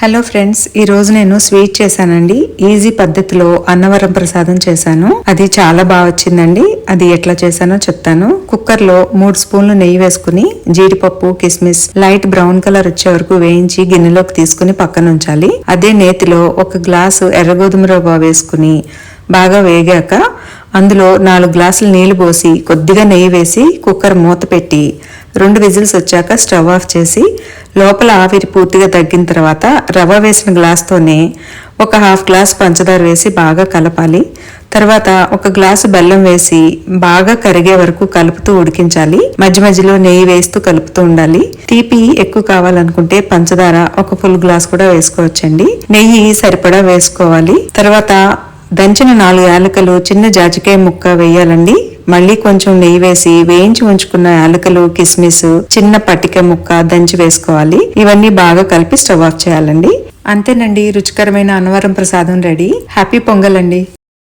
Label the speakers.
Speaker 1: Hello friends, ఈ రోజు నేను స్వీట్ చేశానండి. ఈజీ పద్ధతిలో అన్నవరం ప్రసాదం చేశాను. అది చాలా బాగా వచ్చిందండి. అది ఎట్లా చేశానో చెప్తాను. కుక్కర్ లో 3 స్పూన్లు నెయ్యి వేసుకుని జీడిపప్పు, కిస్మిస్ లైట్ బ్రౌన్ కలర్ వచ్చే వరకు వేయించి గిన్నెలోకి తీసుకుని పక్కన ఉంచాలి. అదే నేతిలో 1 గ్లాసు ఎర్రగోధుమ రవ్వ వేసుకుని బాగా వేగాక అందులో 4 గ్లాసులు నీళ్లు పోసి కొద్దిగా నెయ్యి వేసి కుక్కర్ మూత పెట్టి 2 విజిల్స్ వచ్చాక స్టవ్ ఆఫ్ చేసి లోపల ఆవిరి పూర్తిగా తగ్గిన తర్వాత రవ్వ వేసిన గ్లాస్తోనే 1/2 గ్లాస్ పంచదార వేసి బాగా కలపాలి. తర్వాత 1 గ్లాసు బెల్లం వేసి బాగా కరిగే వరకు కలుపుతూ ఉడికించాలి. మధ్య మధ్యలో నెయ్యి వేస్తూ కలుపుతూ ఉండాలి. తీపి ఎక్కువ కావాలనుకుంటే పంచదార 1 ఫుల్ గ్లాస్ కూడా వేసుకోవచ్చండి. నెయ్యి సరిపడా వేసుకోవాలి. తర్వాత దంచిన 4 యాలకులు, చిన్న జాజికాయ ముక్క వేయాలండి. మళ్ళీ కొంచెం నెయ్యి వేసి వేయించి ఉంచుకున్న యాలకులు, కిస్మిస్, చిన్న పటిక ముక్క దంచి వేసుకోవాలి. ఇవన్నీ బాగా కలిపి స్టవ్ ఆఫ్ చేయాలండి. అంతేనండి, రుచికరమైన అన్నవరం ప్రసాదం రెడీ. హ్యాపీ పొంగల్ అండి.